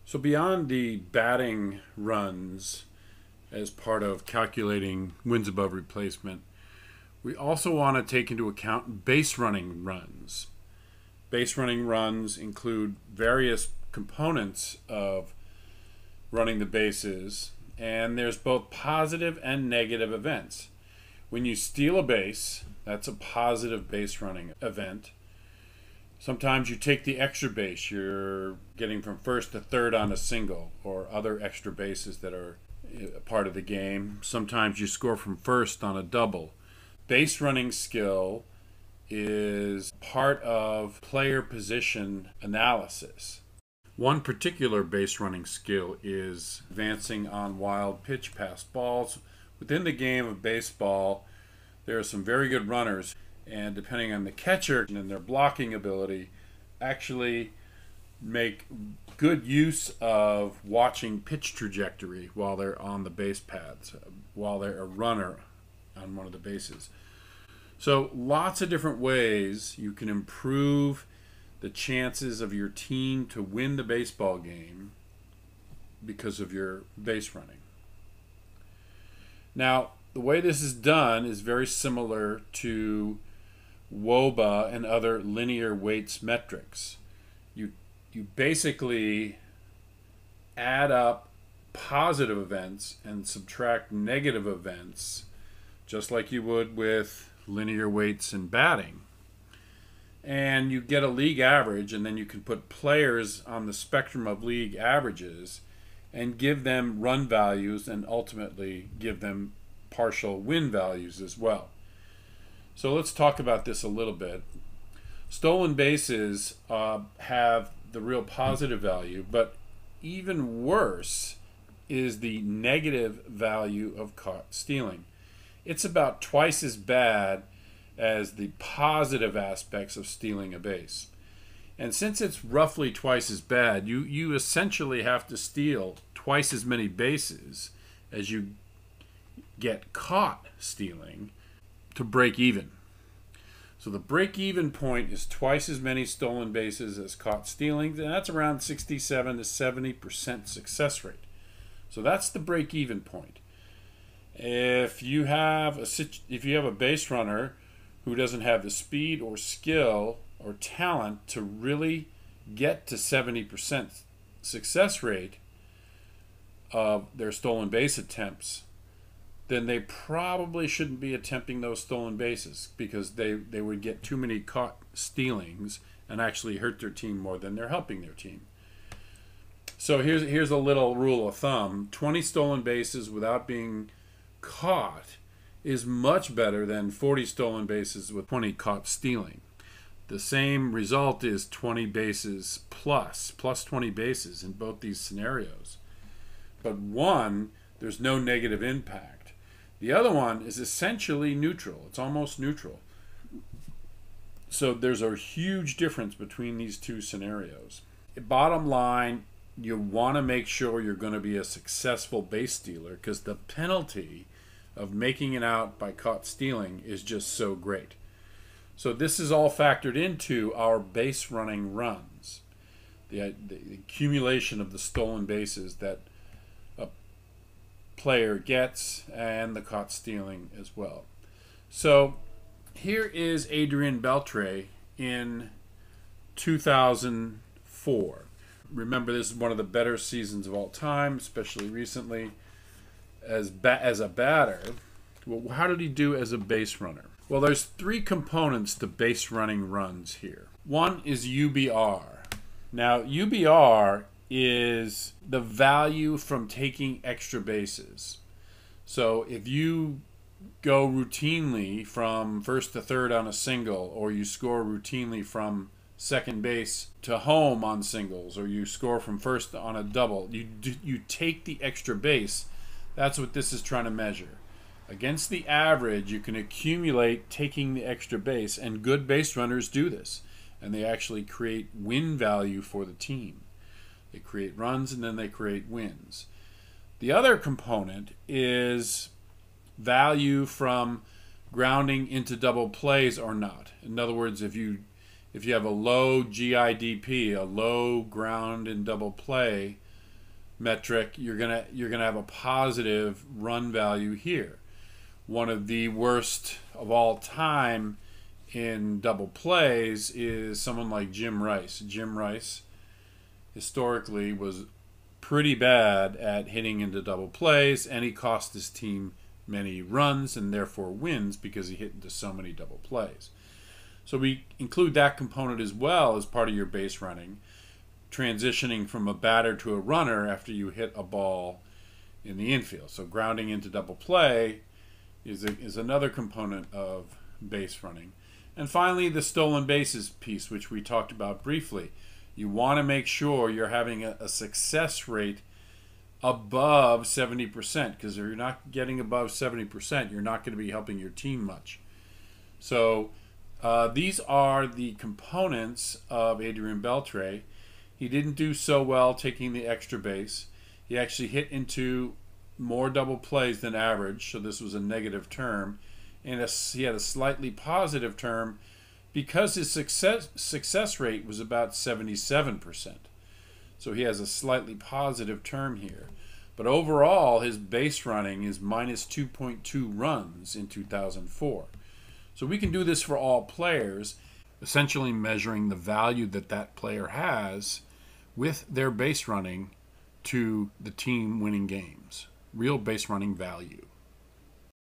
So beyond the batting runs as part of calculating wins above replacement, we also want to take into account base running runs. Base running runs include various components of running the bases, and there's both positive and negative events. When you steal a base, that's a positive base running event. Sometimes you take the extra base, you're getting from first to third on a single, or other extra bases that are part of the game. Sometimes you score from first on a double. Base running skill is part of player position analysis. One particular base running skill is advancing on wild pitch pass balls. Within the game of baseball, there are some very good runners, and depending on the catcher and their blocking ability, actually make good use of watching pitch trajectory while they're on the base paths, while they're a runner on one of the bases. So lots of different ways you can improve the chances of your team to win the baseball game because of your base running. Now, the way this is done is very similar to WOBA and other linear weights metrics. You basically add up positive events and subtract negative events, just like you would with linear weights and batting. And you get a league average, and then you can put players on the spectrum of league averages and give them run values and ultimately give them partial win values as well. So let's talk about this a little bit. Stolen bases have the real positive value, but even worse is the negative value of caught stealing. It's about twice as bad as the positive aspects of stealing a base. And since it's roughly twice as bad, you essentially have to steal twice as many bases as you get caught stealing to break even. So the break-even point is twice as many stolen bases as caught stealing, and that's around 67 to 70% success rate. So that's the break-even point. If you have a base runner who doesn't have the speed or skill or talent to really get to 70% success rate of their stolen base attempts, then they probably shouldn't be attempting those stolen bases, because they would get too many caught stealings and actually hurt their team more than they're helping their team. So here's a little rule of thumb. 20 stolen bases without being caught is much better than 40 stolen bases with 20 caught stealing. The same result is 20 bases plus 20 bases in both these scenarios. But one, there's no negative impact. The other one is essentially neutral. It's almost neutral. So there's a huge difference between these two scenarios. Bottom line, you want to make sure you're going to be a successful base stealer, because the penalty of making it out by caught stealing is just so great. So this is all factored into our base running runs. The accumulation of the stolen bases that a player gets, and the caught stealing as well. So here is Adrian Beltre in 2004. Remember, this is one of the better seasons of all time, especially recently. As a batter, well, how did he do as a base runner? Well, there's three components to base running runs here. One is UBR. Now, UBR is the value from taking extra bases. So if you go routinely from first to third on a single, or you score routinely from second base to home on singles, or you score from first on a double, you take the extra base. That's what this is trying to measure. Against the average, you can accumulate taking the extra base, and good base runners do this, and they actually create win value for the team. They create runs, and then they create wins. The other component is value from grounding into double plays or not. In other words, if you have a low GIDP, a low ground in double play metric, you're gonna have a positive run value here. One of the worst of all time in double plays is someone like Jim Rice. Jim Rice historically was pretty bad at hitting into double plays, and he cost his team many runs and therefore wins because he hit into so many double plays. So we include that component as well as part of your base running, transitioning from a batter to a runner after you hit a ball in the infield. So grounding into double play is another component of base running. And finally, the stolen bases piece, which we talked about briefly. You want to make sure you're having a success rate above 70%, because if you're not getting above 70%, you're not going to be helping your team much. So these are the components of Adrian Beltre. He didn't do so well taking the extra base. He actually hit into more double plays than average, so this was a negative term. And he had a slightly positive term because his success rate was about 77%. So he has a slightly positive term here. But overall, his base running is minus 2.2 runs in 2004. So we can do this for all players, essentially measuring the value that that player has with their base running to the team winning games. Real base running value.